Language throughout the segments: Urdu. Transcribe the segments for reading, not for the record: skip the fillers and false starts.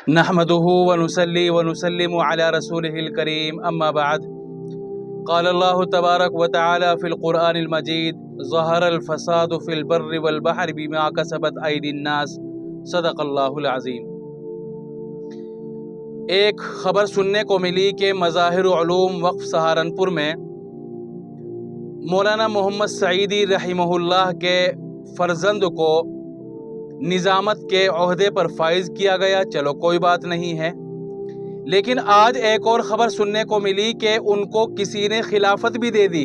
نحمده ونصلي ونسلم على رسوله الكريم اما بعد قال الله تبارك وتعالى في القرآن المجيد ظهر الفساد في البر والبحر بما كسبت أيدي الناس صدق اللہ العظیم۔ ایک خبر سننے کو ملی کہ مظاہر علوم وقف سہارنپور میں مولانا محمد سعیدی رحمہ اللہ کے فرزند کو نظامت کے عہدے پر فائز کیا گیا۔ چلو کوئی بات نہیں ہے، لیکن آج ایک اور خبر سننے کو ملی کہ ان کو کسی نے خلافت بھی دے دی۔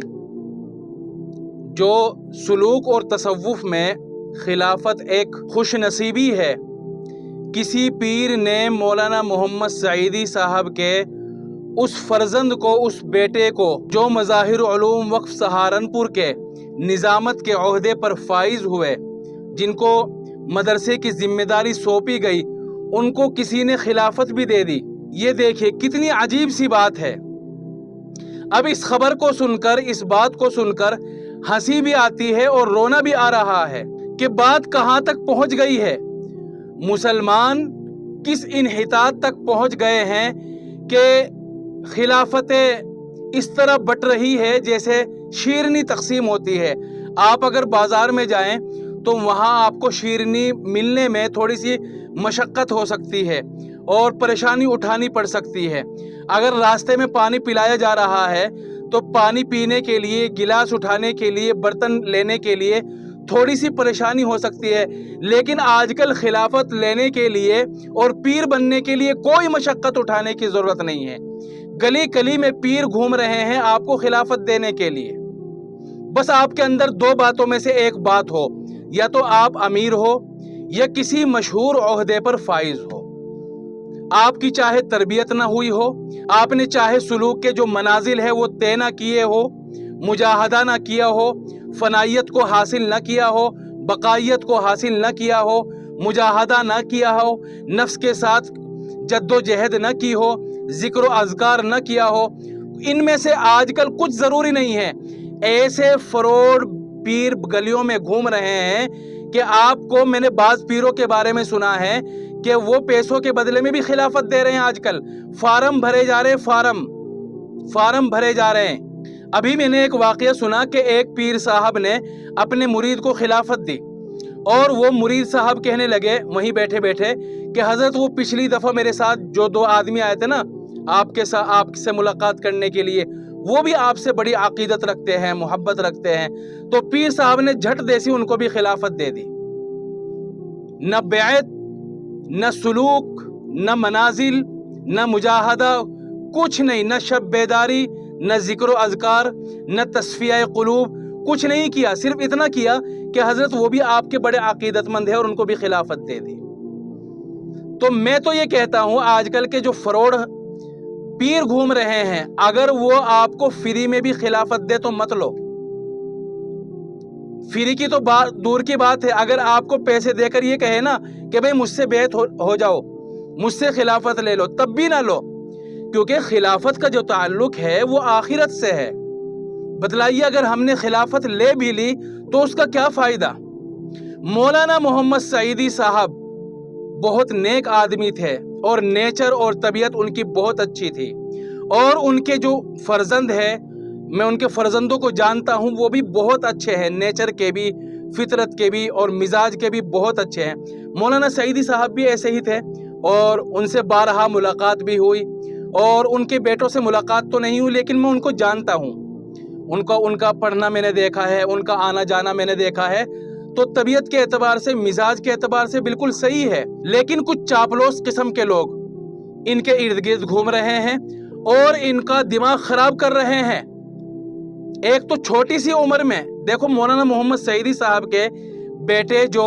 جو سلوک اور تصوف میں خلافت ایک خوش نصیبی ہے، کسی پیر نے مولانا محمد سعیدی صاحب کے اس فرزند کو، اس بیٹے کو جو مظاہر علوم وقف سہارنپور کے نظامت کے عہدے پر فائز ہوئے، جن کو مدرسے کی ذمہ داری سونپی گئی، ان کو کسی نے خلافت بھی دے دی۔ یہ دیکھیے کتنی عجیب سی بات ہے۔ اب اس خبر کو سن کر، اس بات کو سن کر ہنسی بھی آتی ہے اور رونا بھی آ رہا ہے کہ بات کہاں تک پہنچ گئی ہے۔ مسلمان کس انحطاط تک پہنچ گئے ہیں کہ خلافتیں اس طرح بٹ رہی ہے جیسے شیرنی تقسیم ہوتی ہے۔ آپ اگر بازار میں جائیں تو وہاں آپ کو شیرنی ملنے میں تھوڑی سی مشقت ہو سکتی ہے اور پریشانی اٹھانی پڑ سکتی ہے۔ اگر راستے میں پانی پلایا جا رہا ہے تو پانی پینے کے لیے، گلاس اٹھانے کے لیے، برتن لینے کے لیے تھوڑی سی پریشانی ہو سکتی ہے، لیکن آج کل خلافت لینے کے لیے اور پیر بننے کے لیے کوئی مشقت اٹھانے کی ضرورت نہیں ہے۔ گلی گلی میں پیر گھوم رہے ہیں آپ کو خلافت دینے کے لیے۔ بس آپ کے اندر دو باتوں میں سے ایک بات ہو، یا تو آپ امیر ہو یا کسی مشہور عہدے پر فائز ہو۔ آپ کی چاہے تربیت نہ ہوئی ہو، آپ نے چاہے سلوک کے جو منازل ہے وہ طے نہ کیے ہو، مجاہدہ نہ کیا ہو، فنائیت کو حاصل نہ کیا ہو، بقائیت کو حاصل نہ کیا ہو، مجاہدہ نہ کیا ہو، نفس کے ساتھ جد و جہد نہ کی ہو، ذکر و اذکار نہ کیا ہو، ان میں سے آج کل کچھ ضروری نہیں ہے۔ ایسے فروڑ پیر گلیوں میں گھوم رہے ہیں کہ آپ کو، میں نے بعض پیروں کے بارے میں سنا ہے کہ وہ پیسوں کے بدلے میں بھی خلافت دے رہے ہیں۔ آج کل فارم بھرے جا رہے ہیں، فارم بھرے جا رہے ہیں۔ ابھی میں نے ایک واقعہ سنا کہ ایک پیر صاحب نے اپنے مرید کو خلافت دی اور وہ مرید صاحب کہنے لگے وہیں بیٹھے بیٹھے کہ حضرت وہ پچھلی دفعہ میرے ساتھ جو دو آدمی آئے تھے نا آپ سے ملاقات کرنے کے لیے، وہ بھی آپ سے بڑی عقیدت رکھتے ہیں، محبت رکھتے ہیں۔ تو پیر صاحب نے جھٹ دیسی ان کو بھی خلافت دے دی۔ نہ بیعت، نہ سلوک، نہ منازل، نہ مجاہدہ، کچھ نہیں، نہ شب بیداری، نہ ذکر و اذکار، نہ تصفیہ قلوب، کچھ نہیں کیا۔ صرف اتنا کیا کہ حضرت وہ بھی آپ کے بڑے عقیدت مند ہیں اور ان کو بھی خلافت دے دی۔ تو میں تو یہ کہتا ہوں آج کل کے جو فروڑ پیر گھوم رہے ہیں، اگر وہ آپ کو فری میں بھی خلافت دے تو مت لو۔ فری کی تو دور کی بات ہے، اگر آپ کو پیسے دے کر یہ کہے نا کہ بھئی مجھ سے بیعت ہو جاؤ، مجھ سے خلافت لے لو، تب بھی نہ لو، کیونکہ خلافت کا جو تعلق ہے وہ آخرت سے ہے۔ بتلائیے اگر ہم نے خلافت لے بھی لی تو اس کا کیا فائدہ؟ مولانا محمد سعیدی صاحب بہت نیک آدمی تھے اور نیچر اور طبیعت ان کی بہت اچھی تھی، اور ان کے جو فرزند ہے، میں ان کے فرزندوں کو جانتا ہوں، وہ بھی بہت اچھے ہیں، نیچر کے بھی، فطرت کے بھی اور مزاج کے بھی بہت اچھے ہیں۔ مولانا سعیدی صاحب بھی ایسے ہی تھے اور ان سے بارہا ملاقات بھی ہوئی، اور ان کے بیٹوں سے ملاقات تو نہیں ہوئی لیکن میں ان کو جانتا ہوں، ان کا پڑھنا میں نے دیکھا ہے، ان کا آنا جانا میں نے دیکھا ہے۔ تو طبیعت کے اعتبار سے، مزاج کے اعتبار سے بالکل صحیح ہے، لیکن کچھ چاپلوس قسم کے لوگ ان کے ارد گرد گھوم رہے ہیں اور ان کا دماغ خراب کر رہے ہیں۔ ایک تو چھوٹی سی عمر میں دیکھو، مولانا محمد سعیدی صاحب کے بیٹے جو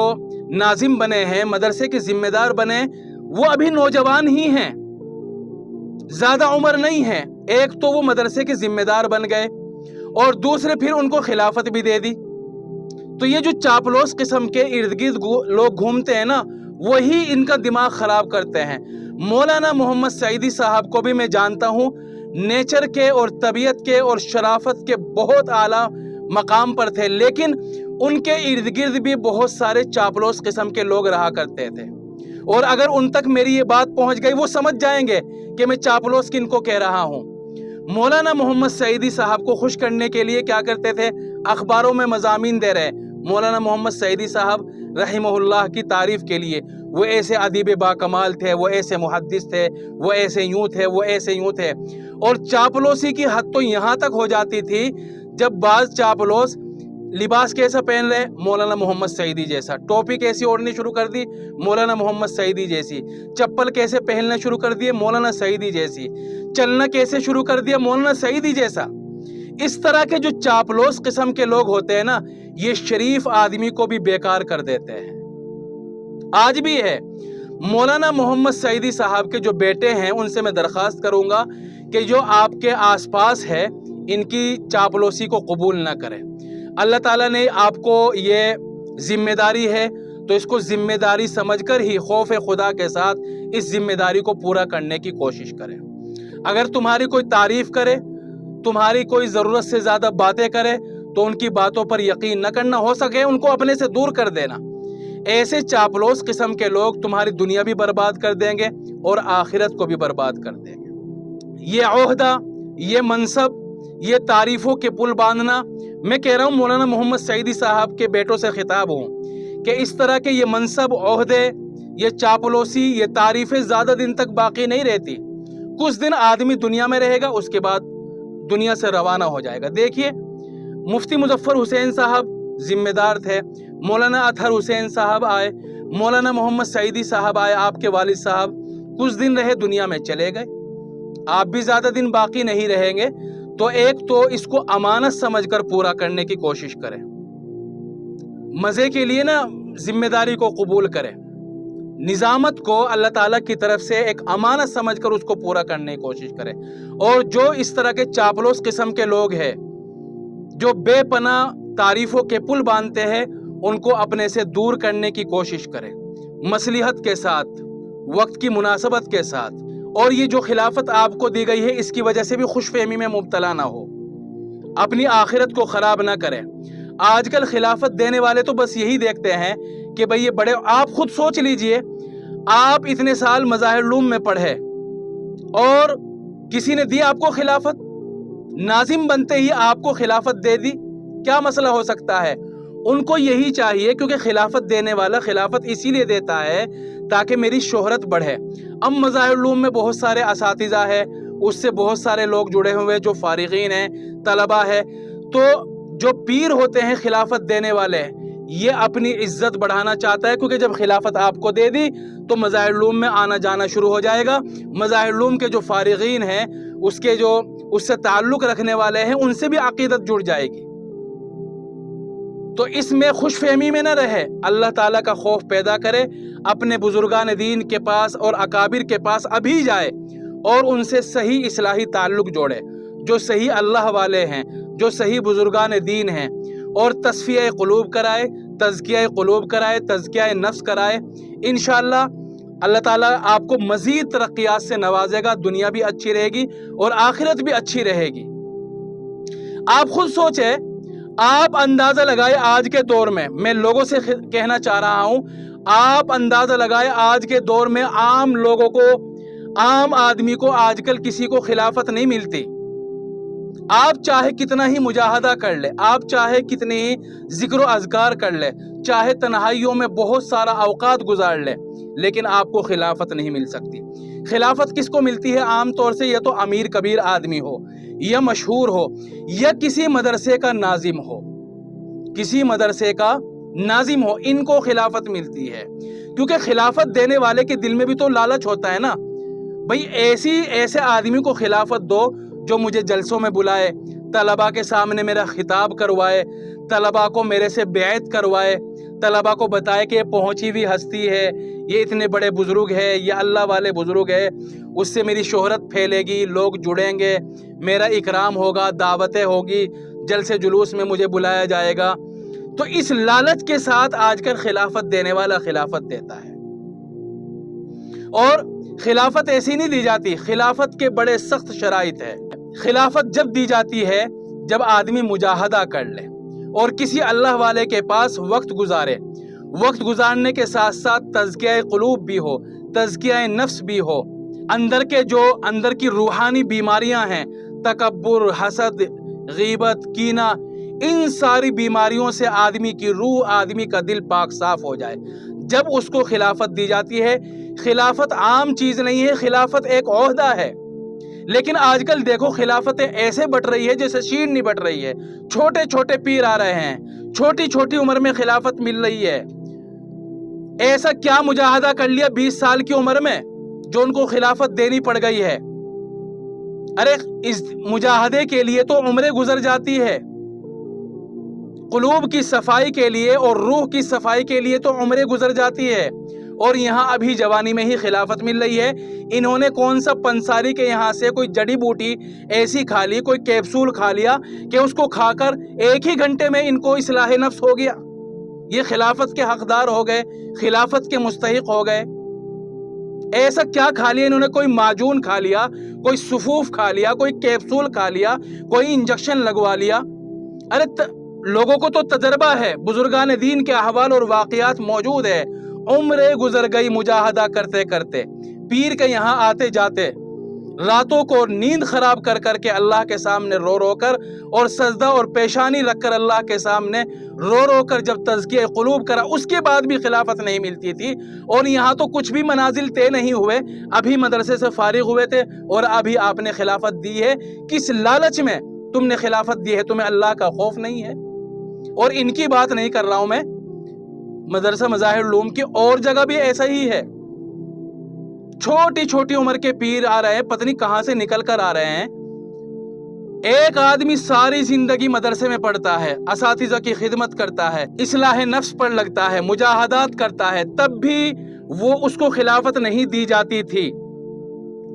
ناظم بنے ہیں، مدرسے کے ذمہ دار بنے، وہ ابھی نوجوان ہی ہیں، زیادہ عمر نہیں ہے۔ ایک تو وہ مدرسے کے ذمہ دار بن گئے اور دوسرے پھر ان کو خلافت بھی دے دی۔ تو یہ جو چاپلوس قسم کے ارد گرد لوگ گھومتے ہیں نا، وہی ان کا دماغ خراب کرتے ہیں۔ مولانا محمد سعیدی صاحب کو بھی میں جانتا ہوں، نیچر کے اور طبیعت کے اور شرافت کے بہت اعلیٰ مقام پر تھے، لیکن ان کے ارد گرد بھی بہت سارے چاپلوس قسم کے لوگ رہا کرتے تھے۔ اور اگر ان تک میری یہ بات پہنچ گئی وہ سمجھ جائیں گے کہ میں چاپلوس کن کو کہہ رہا ہوں۔ مولانا محمد سعیدی صاحب کو خوش کرنے کے لیے کیا کرتے تھے؟ اخباروں میں مضامین دے رہے مولانا محمد سعیدی صاحب رحمہ اللہ کی تعریف کے لیے، وہ ایسے ادیب با کمال تھے، وہ ایسے محدث تھے، وہ ایسے یوں تھے، وہ ایسے یوں تھے۔ اور چاپلوسی کی حد تو یہاں تک ہو جاتی تھی جب بعض چاپلوس لباس کیسا پہن رہے؟ مولانا محمد سعیدی جیسا۔ ٹوپی کیسی اوڑھنی شروع کر دی؟ مولانا محمد سعیدی جیسی۔ چپل کیسے پہننا شروع کر دیے؟ مولانا سعیدی جیسی۔ چلنا کیسے شروع کر دیا؟ مولانا سعیدی جیسا۔ اس طرح کے جو چاپلوس قسم کے لوگ ہوتے ہیں نا، یہ شریف آدمی کو بھی بیکار کر دیتے ہیں۔ آج بھی ہے۔ مولانا محمد سعیدی صاحب کے جو بیٹے ہیں ان سے میں درخواست کروں گا کہ جو آپ کے آس پاس ہے ان کی چاپلوسی کو قبول نہ کریں۔ اللہ تعالیٰ نے آپ کو یہ ذمہ داری ہے تو اس کو ذمہ داری سمجھ کر ہی خوف خدا کے ساتھ اس ذمہ داری کو پورا کرنے کی کوشش کریں۔ اگر تمہاری کوئی تعریف کرے، تمہاری کوئی ضرورت سے زیادہ باتیں کرے تو ان کی باتوں پر یقین نہ کرنا، ہو سکے ان کو اپنے سے دور کر دینا۔ ایسے چاپلوس قسم کے لوگ تمہاری دنیا بھی برباد کر دیں گے اور آخرت کو بھی برباد کر دیں گے۔ یہ عہدہ، یہ منصب، یہ تعریفوں کے پل باندھنا، میں کہہ رہا ہوں مولانا محمد سعیدی صاحب کے بیٹوں سے خطاب ہوں کہ اس طرح کے یہ منصب، عہدے، یہ چاپلوسی، یہ تعریفیں زیادہ دن تک باقی نہیں رہتی۔ کچھ دن آدمی دنیا میں رہے گا، اس کے بعد دنیا سے روانہ ہو جائے گا۔ دیکھیے مفتی مظفر حسین صاحب ذمہ دار تھے، مولانا اطہر حسین صاحب آئے، مولانا محمد سعیدی صاحب آئے، آپ کے والد صاحب کچھ دن رہے، دنیا میں چلے گئے۔ آپ بھی زیادہ دن باقی نہیں رہیں گے، تو ایک تو اس کو امانت سمجھ کر پورا کرنے کی کوشش کریں۔ مزے کے لیے نا ذمہ داری کو قبول کریں، نظامت کو اللہ تعالیٰ کی طرف سے ایک امانت سمجھ کر اس کو پورا کرنے کی کوشش کریں۔ اور جو اس طرح کے چاپلوس قسم کے لوگ ہیں جو بے پناہ تعریفوں کے پل باندھتے ہیں، ان کو اپنے سے دور کرنے کی کوشش کریں، مصلحت کے ساتھ، وقت کی مناسبت کے ساتھ۔ اور یہ جو خلافت آپ کو دی گئی ہے اس کی وجہ سے بھی خوش فہمی میں مبتلا نہ ہو، اپنی آخرت کو خراب نہ کریں۔ آج کل خلافت دینے والے تو بس یہی دیکھتے ہیں کہ بھئی یہ بڑے، آپ خود سوچ لیجئے، آپ اتنے سال مظاہر العلوم میں پڑھے اور کسی نے دی آپ کو خلافت، ناظم بنتے ہی آپ کو خلافت دے دی، کیا مسئلہ ہو سکتا ہے؟ ان کو یہی چاہیے، کیونکہ خلافت دینے والا خلافت اسی لیے دیتا ہے تاکہ میری شہرت بڑھے۔ اب مظاہر العلوم میں بہت سارے اساتذہ ہیں، اس سے بہت سارے لوگ جڑے ہوئے جو فارغین ہیں، طلبہ ہیں، تو جو پیر ہوتے ہیں خلافت دینے والے، یہ اپنی عزت بڑھانا چاہتا ہے، کیونکہ جب خلافت آپ کو دے دی تو مظاہر العلوم میں آنا جانا شروع ہو جائے گا۔ مظاہر العلوم کے جو فارغین ہیں، اس کے جو اس سے تعلق رکھنے والے ہیں، ان سے بھی عقیدت جڑ جائے گی۔ تو اس میں خوش فہمی میں نہ رہے، اللہ تعالیٰ کا خوف پیدا کرے، اپنے بزرگان دین کے پاس اور اکابر کے پاس ابھی جائے اور ان سے صحیح اصلاحی تعلق جوڑے، جو صحیح اللہ والے ہیں، جو صحیح بزرگان دین ہیں، اور تصفیہ قلوب کرائے، تزکیہ قلوب کرائے، تزکیہ نفس کرائے۔ انشاءاللہ اللہ تعالیٰ آپ کو مزید ترقیات سے نوازے گا، دنیا بھی اچھی رہے گی اور آخرت بھی اچھی رہے گی۔ آپ خود سوچیں، آپ اندازہ لگائے آج کے دور میں لوگوں سے کہنا چاہ رہا ہوں، آپ اندازہ لگائے آج کے دور میں عام لوگوں کو، عام آدمی کو آج کل کسی کو خلافت نہیں ملتی۔ آپ چاہے کتنا ہی مجاہدہ کر لے، آپ چاہے کتنی ہی ذکر و اذکار کر لے، چاہے تنہائیوں میں بہت سارا اوقات گزار لے، لیکن آپ کو خلافت نہیں مل سکتی۔ خلافت کس کو ملتی ہے عام طور سے؟ یا تو امیر کبیر آدمی ہو، یا مشہور ہو، یا کسی مدرسے کا ناظم ہو، کسی مدرسے کا ناظم ہو، ان کو خلافت ملتی ہے۔ کیونکہ خلافت دینے والے کے دل میں بھی تو لالچ ہوتا ہے نا، بھئی ایسے آدمی کو خلافت دو جو مجھے جلسوں میں بلائے، طلباء کے سامنے میرا خطاب کروائے، طلباء کو میرے سے بیعت کروائے، طلباء کو بتائے کہ یہ پہنچی ہوئی ہستی ہے، یہ اتنے بڑے بزرگ ہے، یہ اللہ والے بزرگ ہے، اس سے میری شہرت پھیلے گی، لوگ جڑیں گے، میرا اکرام ہوگا، دعوتیں ہوگی، جلسے جلوس میں مجھے بلایا جائے گا۔ تو اس لالچ کے ساتھ آج کل خلافت دینے والا خلافت دیتا ہے۔ اور خلافت ایسی نہیں دی جاتی، خلافت کے بڑے سخت شرائط ہے۔ خلافت جب دی جاتی ہے جب آدمی مجاہدہ کر لے اور کسی اللہ والے کے پاس وقت گزارے، وقت گزارنے کے ساتھ ساتھ تزکیہ قلوب بھی ہو، تزکیہ نفس بھی ہو، اندر کی روحانی بیماریاں ہیں، تکبر، حسد، غیبت، کینہ، ان ساری بیماریوں سے آدمی کی روح، آدمی کا دل پاک صاف ہو جائے، جب اس کو خلافت دی جاتی ہے۔ خلافت عام چیز نہیں ہے، خلافت ایک عہدہ ہے۔ لیکن آج کل دیکھو خلافتیں ایسے بٹ رہی ہے جیسے شیر نہیں بٹ رہی ہے، چھوٹے چھوٹے پیر آ رہے ہیں، چھوٹی چھوٹی عمر میں خلافت مل رہی ہے۔ ایسا کیا مجاہدہ کر لیا 20 سال کی عمر میں جو ان کو خلافت دینی پڑ گئی ہے؟ ارے اس مجاہدے کے لیے تو عمریں گزر جاتی ہے، قلوب کی صفائی کے لیے اور روح کی صفائی کے لیے تو عمریں گزر جاتی ہے، اور یہاں ابھی جوانی میں ہی خلافت مل رہی ہے۔ انہوں نے کون سا پنساری کے یہاں سے کوئی جڑی بوٹی ایسی کھا لی، کوئی کیپسول کھا لیا کہ اس کو کھا کر ایک ہی گھنٹے میں ان کو اصلاح نفس ہو گیا، یہ خلافت کے حقدار ہو گئے، خلافت کے مستحق ہو گئے۔ ایسا کیا کھا لیا انہوں نے؟ کوئی معجون کھا لیا، کوئی صفوف کھا لیا، کوئی کیپسول کھا لیا، کوئی انجیکشن لگوا لیا۔ ارے لوگوں کو تو تجربہ ہے، بزرگان دین کے احوال اور واقعات موجود ہے، عمریں گزر گئی مجاہدہ کرتے کرتے، پیر کے یہاں آتے جاتے، راتوں کو نیند خراب کر کر کے اللہ کے سامنے رو رو کر، اور سجدہ اور پیشانی رکھ کر اللہ کے سامنے رو رو کر جب تزکیہ قلوب کرا، اس کے بعد بھی خلافت نہیں ملتی تھی۔ اور یہاں تو کچھ بھی منازل طے نہیں ہوئے، ابھی مدرسے سے فارغ ہوئے تھے اور ابھی آپ نے خلافت دی ہے۔ کس لالچ میں تم نے خلافت دی ہے؟ تمہیں اللہ کا خوف نہیں ہے؟ اور ان کی بات نہیں کر رہا ہوں میں، مدرسہ مظاہر العلوم کی اور جگہ بھی ایسا ہی ہے، چھوٹی چھوٹی عمر کے پیر آ رہے ہیں، پتہ نہیں کہاں سے نکل کر آ رہے ہیں۔ ایک آدمی ساری زندگی مدرسے میں پڑھتا ہے، اساتذہ کی خدمت کرتا ہے، اصلاح نفس پر لگتا ہے، مجاہدات کرتا ہے، تب بھی وہ اس کو خلافت نہیں دی جاتی تھی۔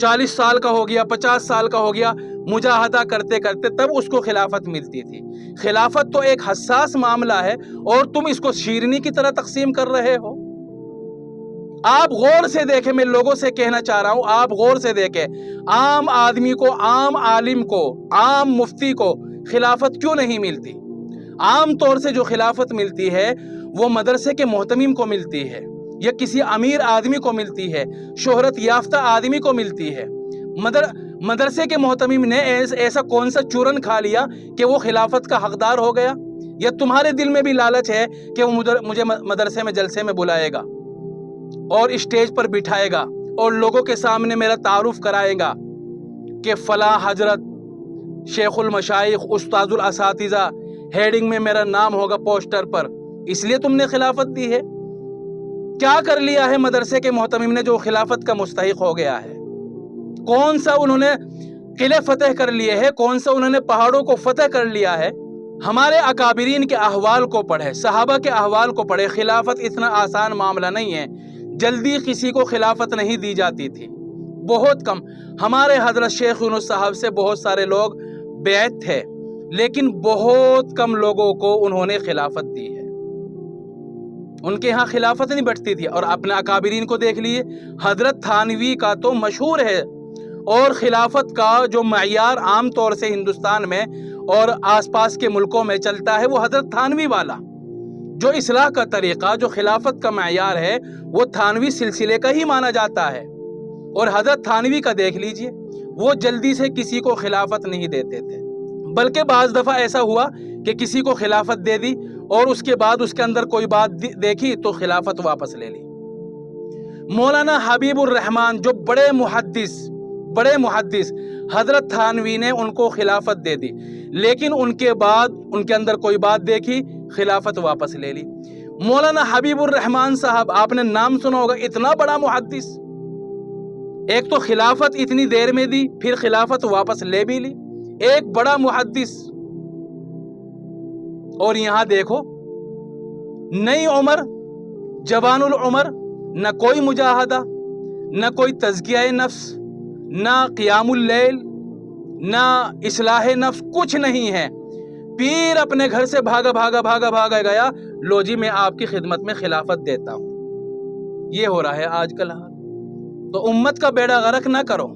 40 سال کا ہو گیا، 50 سال کا ہو گیا، مجاہدہ کرتے کرتے تب اس کو خلافت ملتی تھی۔ خلافت تو ایک حساس معاملہ ہے، اور تم اس کو شیرنی کی طرح تقسیم کر رہے ہو۔ آپ غور سے دیکھیں، میں لوگوں سے کہنا چاہ رہا ہوں، آپ غور سے دیکھیں، عام آدمی کو، عام عالم کو، عام مفتی کو خلافت کیوں نہیں ملتی؟ عام طور سے جو خلافت ملتی ہے وہ مدرسے کے محتمم کو ملتی ہے، یا کسی امیر آدمی کو ملتی ہے، شہرت یافتہ آدمی کو ملتی ہے۔ مدرسے کے محتمم نے ایسا کون سا چورن کھا لیا کہ وہ خلافت کا حقدار ہو گیا؟ یا تمہارے دل میں بھی لالچ ہے کہ وہ مجھے مدرسے میں جلسے میں بلائے گا اور اسٹیج پر بٹھائے گا اور لوگوں کے سامنے میرا تعارف کرائے گا کہ فلاں حضرت، شیخ المشائخ، استاذ الاساتذہ، ہیڈنگ میں میرا نام ہوگا پوسٹر پر، اس لیے تم نے خلافت دی ہے؟ کیا کر لیا ہے مدرسے کے محتمم نے جو خلافت کا مستحق ہو گیا ہے؟ کون سا انہوں نے قلعے فتح کر لیے ہیں؟ کون سا انہوں نے پہاڑوں کو فتح کر لیا ہے؟ ہمارے اکابرین کے احوال کو پڑھے، صحابہ کے احوال کو پڑھے۔ خلافت اتنا آسان معاملہ نہیں ہے، جلدی کسی کو خلافت نہیں دی جاتی تھی، بہت کم۔ ہمارے حضرت شیخ یونس صاحب سے بہت سارے لوگ بیعت تھے، لیکن بہت کم لوگوں کو انہوں نے خلافت دی ہے، ان کے ہاں خلافت نہیں بٹتی تھی۔ اور اپنے اکابرین کو دیکھ لیے، حضرت تھانوی کا تو مشہور ہے، اور خلافت کا جو معیار عام طور سے ہندوستان میں اور آس پاس کے ملکوں میں چلتا ہے وہ حضرت تھانوی والا، جو اصلاح کا طریقہ، جو خلافت کا معیار ہے، وہ تھانوی سلسلے کا ہی مانا جاتا ہے۔ اور حضرت تھانوی کا دیکھ لیجئے، وہ جلدی سے کسی کو خلافت نہیں دیتے تھے، بلکہ بعض دفعہ ایسا ہوا کہ کسی کو خلافت دے دی اور اس کے بعد اس کے اندر کوئی بات دیکھی تو خلافت واپس لے لی۔ مولانا حبیب الرحمن جو بڑے محدث حضرت تھانوی نے ان کو خلافت دے دی، لیکن ان کے بعد ان کے اندر کوئی بات دیکھی، خلافت واپس لے لی۔ مولانا حبیب الرحمن صاحب، آپ نے نام سنا ہوگا، اتنا بڑا محدث، ایک تو خلافت اتنی دیر میں دی، پھر خلافت واپس لے بھی لی، ایک بڑا محدث۔ اور یہاں دیکھو، نئی عمر، جوان العمر، نہ کوئی مجاہدہ، نہ کوئی تزکیہ نفس، نہ قیام اللیل، نہ اصلاح نفس، کچھ نہیں ہے۔ پیر اپنے گھر سے بھاگا گیا، لو جی میں آپ کی خدمت میں خلافت دیتا ہوں۔ یہ ہو رہا ہے آج کل حال۔ تو امت کا بیڑا غرق نہ کرو،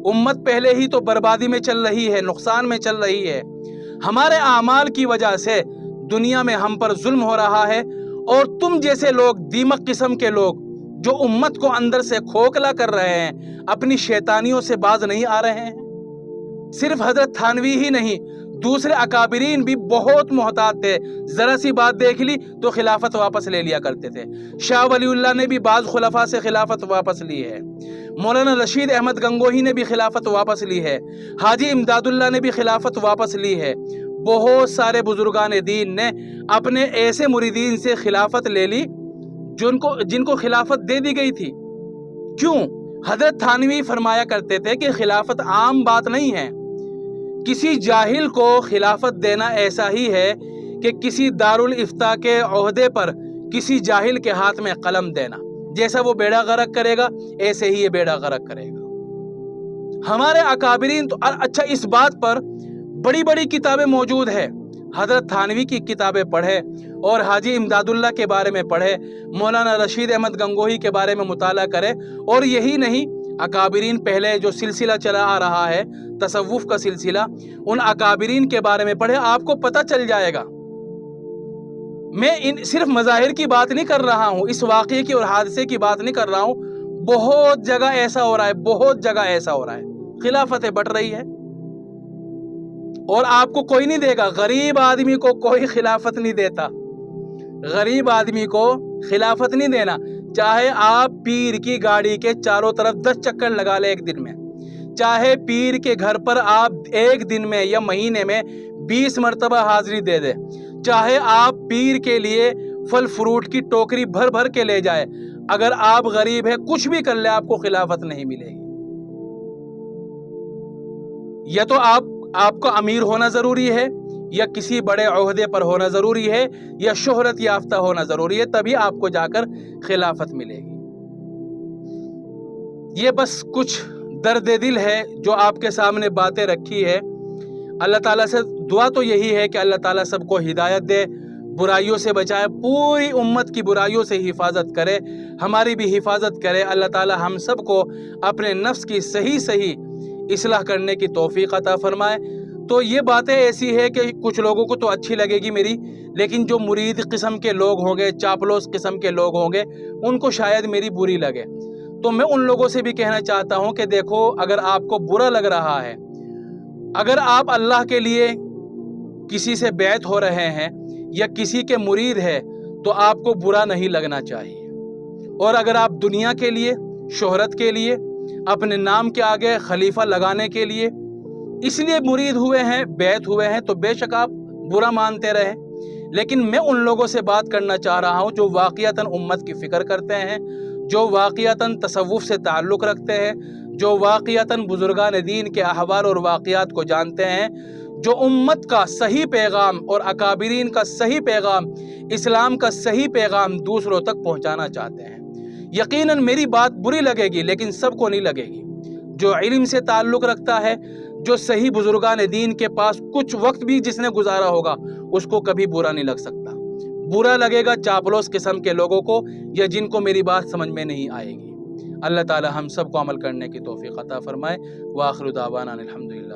امت پہلے ہی تو بربادی میں چل رہی ہے، نقصان میں چل رہی ہے۔ ہمارے اعمال کی وجہ سے دنیا میں ہم پر ظلم ہو رہا ہے، اور تم جیسے لوگ دیمک قسم کے لوگ جو امت کو اندر سے کھوکھلا کر رہے ہیں اپنی شیطانیوں سے باز نہیں آ رہے ہیں۔ صرف حضرت تھانوی ہی نہیں، دوسرے اکابرین بھی بہت محتاط تھے، ذرا سی بات دیکھ لی تو خلافت واپس لے لیا کرتے تھے۔ شاہ ولی اللہ نے بھی بعض خلفاء سے خلافت واپس لی ہے، مولانا رشید احمد گنگوہی نے بھی خلافت واپس لی ہے، حاجی امداد اللہ نے بھی خلافت واپس لی ہے۔ بہت سارے بزرگان دین نے اپنے ایسے مریدین سے خلافت لے لی جن کو خلافت دے دی گئی تھی۔ کیوں؟ حضرت تھانوی فرمایا کرتے تھے کہ خلافت عام بات نہیں ہے، کسی جاہل کو خلافت دینا ایسا ہی ہے کہ کسی دارالافتاء کے عہدے پر کسی جاہل کے ہاتھ میں قلم دینا، جیسا وہ بیڑا غرق کرے گا ایسے ہی یہ بیڑا غرق کرے گا۔ ہمارے اکابرین تو اچھا اس بات پر بڑی بڑی کتابیں موجود ہے، حضرت تھانوی کی کتابیں پڑھے اور حاجی امداد اللہ کے بارے میں پڑھے، مولانا رشید احمد گنگوہی کے بارے میں مطالعہ کرے، اور یہی نہیں اکابرین پہلے جو سلسلہ چلا آ رہا ہے تصوف کا سلسلہ، ان اکابرین کے بارے میں پڑھے، آپ کو پتہ چل جائے گا۔ میں صرف مظاہر کی بات نہیں کر رہا ہوں، اس واقعے کی اور حادثے کی بات نہیں کر رہا ہوں، بہت جگہ ایسا ہو رہا ہے، بہت جگہ ایسا ہو رہا ہے، خلافتیں بٹ رہی ہے اور آپ کو کوئی نہیں دے گا۔ غریب آدمی کو کوئی خلافت نہیں دیتا، غریب آدمی کو خلافت نہیں دینا، چاہے آپ پیر کی گاڑی کے چاروں طرف 10 چکر لگا لیں ایک دن میں، چاہے پیر کے گھر پر آپ ایک دن میں یا مہینے میں 20 مرتبہ حاضری دے دیں، چاہے آپ پیر کے لیے پھل فروٹ کی ٹوکری بھر بھر کے لے جائے، اگر آپ غریب ہیں کچھ بھی کر لیں آپ کو خلافت نہیں ملے گی۔ یا تو آپ کو امیر ہونا ضروری ہے، یا کسی بڑے عہدے پر ہونا ضروری ہے، یا شہرت یافتہ ہونا ضروری ہے، تبھی آپ کو جا کر خلافت ملے گی۔ یہ بس کچھ درد دل ہے جو آپ کے سامنے باتیں رکھی ہے۔ اللہ تعالیٰ سے دعا تو یہی ہے کہ اللہ تعالیٰ سب کو ہدایت دے، برائیوں سے بچائے، پوری امت کی برائیوں سے حفاظت کرے، ہماری بھی حفاظت کرے۔ اللہ تعالیٰ ہم سب کو اپنے نفس کی صحیح اصلاح کرنے کی توفیق عطا فرمائے۔ تو یہ باتیں ایسی ہے کہ کچھ لوگوں کو تو اچھی لگے گی میری، لیکن جو مرید قسم کے لوگ ہوں گے، چاپلوس قسم کے لوگ ہوں گے، ان کو شاید میری بری لگے۔ تو میں ان لوگوں سے بھی کہنا چاہتا ہوں کہ دیکھو، اگر آپ کو برا لگ رہا ہے، اگر آپ اللہ کے لیے کسی سے بیعت ہو رہے ہیں یا کسی کے مرید ہے تو آپ کو برا نہیں لگنا چاہیے، اور اگر آپ دنیا کے لیے، شہرت کے لیے، اپنے نام کے آگے خلیفہ لگانے کے لیے اس لیے مرید ہوئے ہیں، بیعت ہوئے ہیں، تو بے شک آپ برا مانتے رہیں۔ لیکن میں ان لوگوں سے بات کرنا چاہ رہا ہوں جو واقعتاً امت کی فکر کرتے ہیں، جو واقعتاً تصوف سے تعلق رکھتے ہیں، جو واقعتاً بزرگان دین کے احوال اور واقعات کو جانتے ہیں، جو امت کا صحیح پیغام اور اکابرین کا صحیح پیغام، اسلام کا صحیح پیغام دوسروں تک پہنچانا چاہتے ہیں۔ یقیناً میری بات بری لگے گی، لیکن سب کو نہیں لگے گی۔ جو علم سے تعلق رکھتا ہے، جو صحیح بزرگان دین کے پاس کچھ وقت بھی جس نے گزارا ہوگا، اس کو کبھی برا نہیں لگ سکتا۔ برا لگے گا چاپلوس قسم کے لوگوں کو، یا جن کو میری بات سمجھ میں نہیں آئے گی۔ اللہ تعالی ہم سب کو عمل کرنے کی توفیق عطا فرمائے۔ وآخر دعوانا الحمدللہ۔